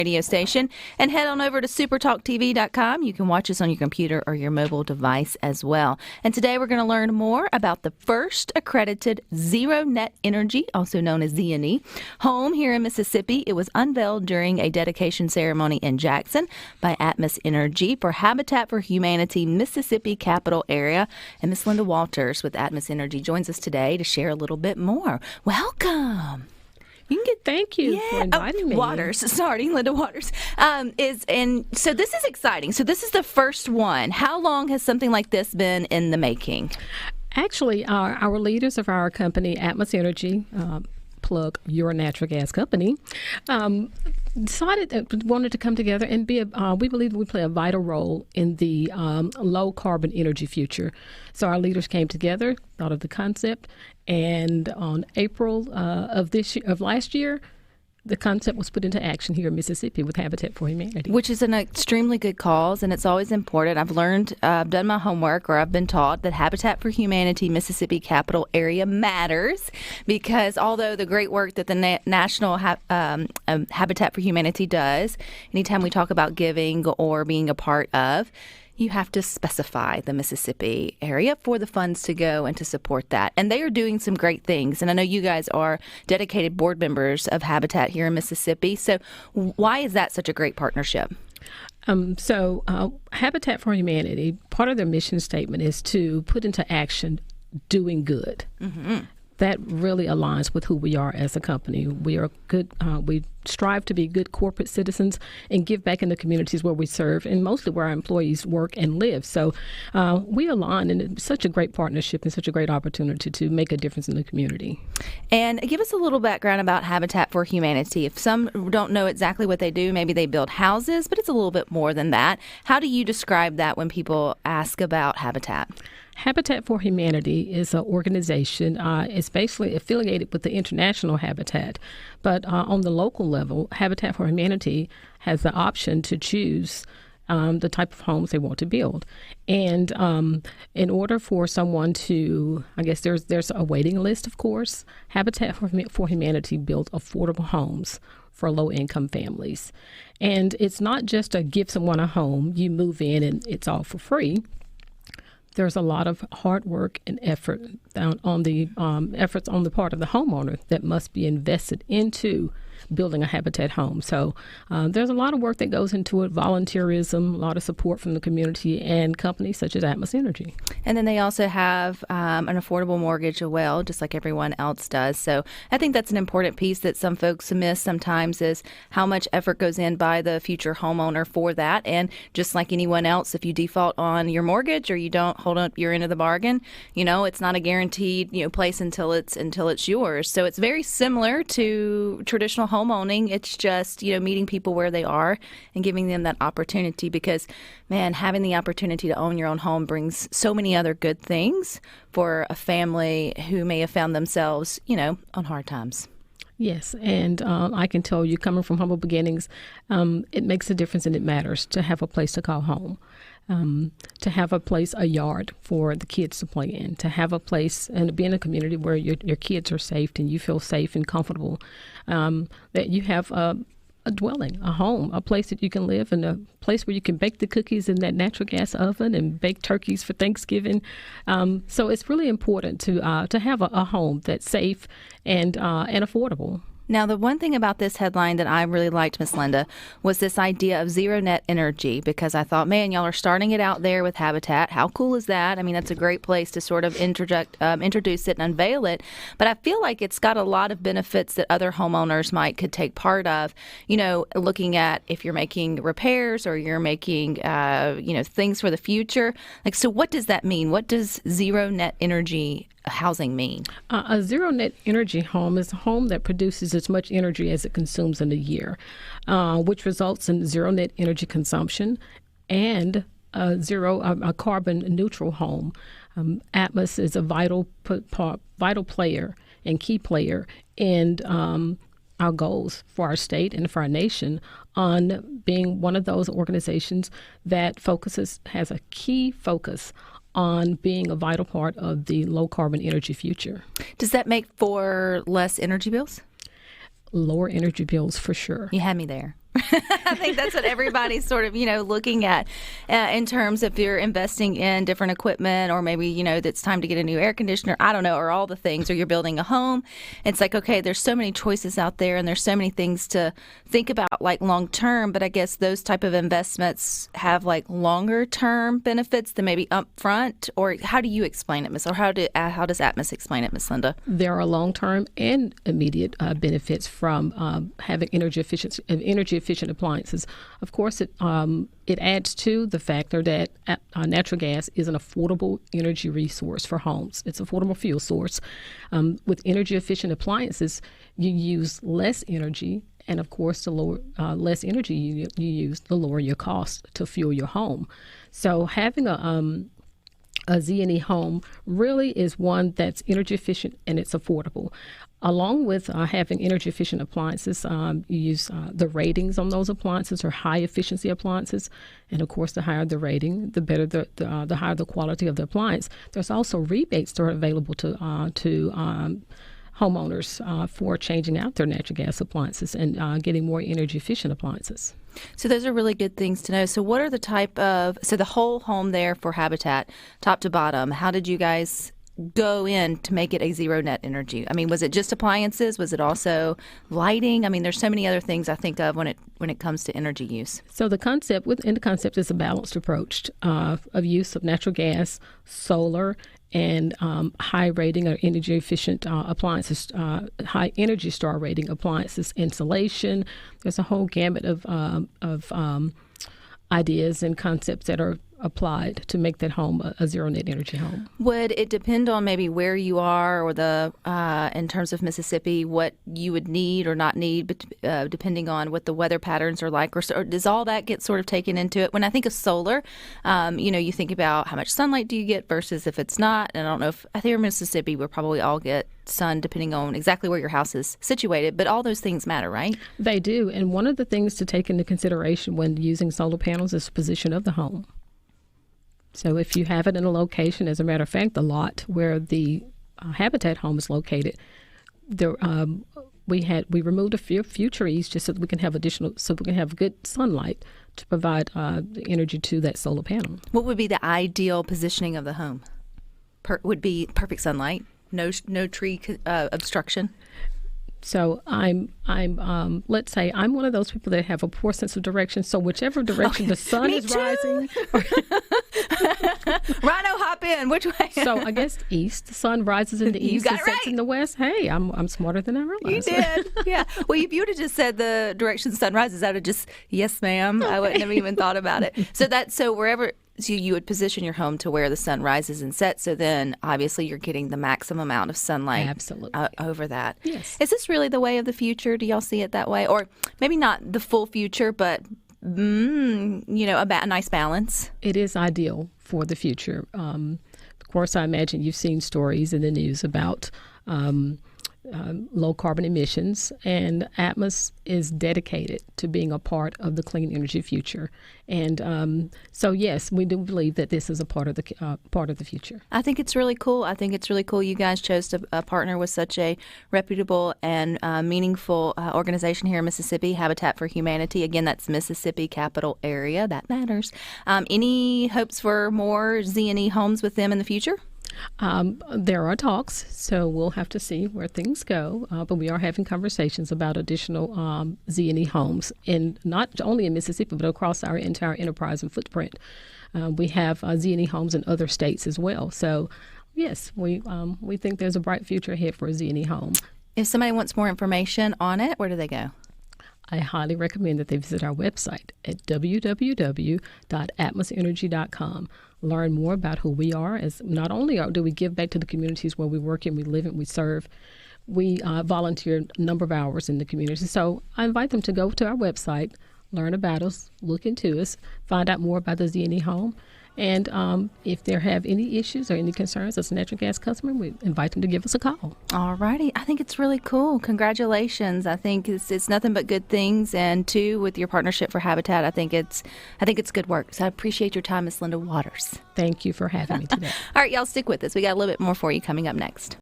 radio station, and head on over to supertalktv.com. You can watch us on your computer or your mobile device as well. And today we're going to learn more about the first accredited Zero Net Energy, also known as Z&E, home here in Mississippi. It was unveiled during a dedication ceremony in Jackson by Atmos Energy for Habitat for Humanity Mississippi Capital Area. And Miss Linda Walters with Atmos Energy joins us today to share a little bit more. Welcome. Thank you for inviting me. Linda Waters. So this is exciting. So this is the first one. How long has something like this been in the making? Actually, our leaders of our company, Atmos Energy, plug your natural gas company, decided that wanted to come together and we believe we play a vital role in the low carbon energy future. So our leaders came together, thought of the concept, and on April of last year, the concept was put into action here in Mississippi with Habitat for Humanity. Which is an extremely good cause, and it's always important. I've learned, I've done my homework, or I've been taught that Habitat for Humanity Mississippi Capital Area matters, because although the great work that the National Habitat for Humanity does, anytime we talk about giving or being a part of, you have to specify the Mississippi area for the funds to go and to support that. And they are doing some great things. And I know you guys are dedicated board members of Habitat here in Mississippi. So why is that such a great partnership? Habitat for Humanity, part of their mission statement is to put into action doing good. Mm-hmm. That really aligns with who we are as a company. We are good. We strive to be good corporate citizens and give back in the communities where we serve, and mostly where our employees work and live. So we align, and it's such a great partnership and such a great opportunity to make a difference in the community. And give us a little background about Habitat for Humanity. If some don't know exactly what they do, maybe they build houses, but it's a little bit more than that. How do you describe that when people ask about Habitat? Habitat for Humanity is an organization. It's basically affiliated with the International Habitat. But on the local level, Habitat for Humanity has the option to choose the type of homes they want to build. And in order for someone to, I guess there's a waiting list, of course. Habitat for Humanity builds affordable homes for low-income families. And it's not just to give someone a home, you move in and it's all for free. There's a lot of hard work and effort on the efforts on the part of the homeowner that must be invested into building a Habitat home. So there's a lot of work that goes into it, volunteerism, a lot of support from the community and companies such as Atmos Energy. And then they also have an affordable mortgage as well, just like everyone else does. So I think that's an important piece that some folks miss sometimes, is how much effort goes in by the future homeowner for that. And just like anyone else, if you default on your mortgage or you don't hold up your end of the bargain, it's not a guaranteed place until it's yours. So it's very similar to traditional home owning. It's just, meeting people where they are and giving them that opportunity, because, man, having the opportunity to own your own home brings so many other good things for a family who may have found themselves, on hard times. Yes, and I can tell you, coming from humble beginnings, it makes a difference and it matters to have a place to call home. To have a yard for the kids to play in, to have a place and be in a community where your kids are safe and you feel safe and comfortable, that you have a dwelling, a home, a place that you can live, and a place where you can bake the cookies in that natural gas oven and bake turkeys for Thanksgiving. So it's really important to have a home that's safe and affordable. Now, the one thing about this headline that I really liked, Miss Linda, was this idea of Zero Net Energy, because I thought, man, y'all are starting it out there with Habitat. How cool is that? I mean, that's a great place to sort of introduce it and unveil it. But I feel like it's got a lot of benefits that other homeowners could take part of, looking at if you're making repairs or you're making, things for the future. So what does that mean? What does Zero Net Energy housing mean? A zero net energy home is a home that produces as much energy as it consumes in a year, which results in zero net energy consumption and a carbon neutral home. Atmos is a vital player and key player in our goals for our state and for our nation on being one of those organizations that has a key focus on being a vital part of the low-carbon energy future. Does that make for less energy bills? Lower energy bills, for sure. You had me there. I think that's what everybody's sort of, looking at in terms of if you're investing in different equipment, or maybe, it's time to get a new air conditioner, I don't know, or all the things, or you're building a home. It's like, okay, there's so many choices out there and there's so many things to think about like long term, but I guess those type of investments have like longer term benefits than maybe upfront. Or how do you explain it, or how does Atmos explain it, Miss Linda? There are long term and immediate benefits from having energy efficient appliances. Of course, it adds to the factor that natural gas is an affordable energy resource for homes. It's an affordable fuel source. With energy efficient appliances, you use less energy, and of course, the less energy you use, the lower your cost to fuel your home. So having a Z&E home really is one that's energy efficient and it's affordable. Along with having energy efficient appliances, you use the ratings on those appliances are high efficiency appliances, and of course, the higher the rating, the better the higher the quality of the appliance. There's also rebates that are available to homeowners for changing out their natural gas appliances and getting more energy efficient appliances. So those are really good things to know. So what are the the whole home there for Habitat, top to bottom, how did you guys go in to make it a zero net energy? I mean, was it just appliances? Was it also lighting? I mean, there's so many other things I think of when it comes to energy use. So the concept is a balanced approach of use of natural gas, solar, and high rating or energy efficient appliances, high Energy Star rating appliances, insulation. There's a whole gamut of ideas and concepts that are applied to make that home a zero net energy home. Would it depend on maybe where you are, or in terms of Mississippi, what you would need or not need, depending on what the weather patterns are like, or does all that get sort of taken into it? When I think of solar, you think about how much sunlight do you get versus if it's not. And I don't know I think in Mississippi we'll probably all get sun depending on exactly where your house is situated, but all those things matter, right? They do. And one of the things to take into consideration when using solar panels is the position of the home. So if you have it in a location, as a matter of fact, the lot where the Habitat home is located, there we removed a few trees just so that we can have good sunlight to provide the energy to that solar panel. What would be the ideal positioning of the home? Would be perfect sunlight, no tree obstruction. So let's say I'm one of those people that have a poor sense of direction. So whichever direction the sun is rising. Rhino, hop in. Which way? So I guess east. The sun rises in the east and sets in the west. Hey, I'm smarter than I realized. You did. Yeah. Well, if you would have just said the direction the sun rises, I would have just, yes, ma'am. I wouldn't have even thought about it. So wherever. So you would position your home to where the sun rises and sets. So then, obviously, you're getting the maximum amount of sunlight. Absolutely. Over that. Yes. Is this really the way of the future? Do y'all see it that way? Or maybe not the full future, but, a nice balance? It is ideal for the future. Of course, I imagine you've seen stories in the news about low carbon emissions, and Atmos is dedicated to being a part of the clean energy future. And so, yes, we do believe that this is a part of the future. I think it's really cool. You guys chose to partner with such a reputable and meaningful organization here in Mississippi, Habitat for Humanity. Again, that's Mississippi capital area. That matters. Any hopes for more Z&E homes with them in the future? There are talks, so we'll have to see where things go. But we are having conversations about additional Z&E homes, and not only in Mississippi, but across our entire enterprise and footprint. We have Z&E homes in other states as well. So, yes, we think there's a bright future ahead for a Z&E home. If somebody wants more information on it, where do they go? I highly recommend that they visit our website at www.atmosenergy.com. Learn more about who we are, as not only do we give back to the communities where we work and we live and we serve, we volunteer a number of hours in the community. So I invite them to go to our website, learn about us, look into us, find out more about the Z&E home. And if they have any issues or any concerns as a natural gas customer, we invite them to give us a call. All righty. I think it's really cool. Congratulations. I think it's nothing but good things. And too, with your partnership for Habitat, I think it's good work. So I appreciate your time, Ms. Linda Waters. Thank you for having me today. All right, y'all stick with us. We got a little bit more for you coming up next.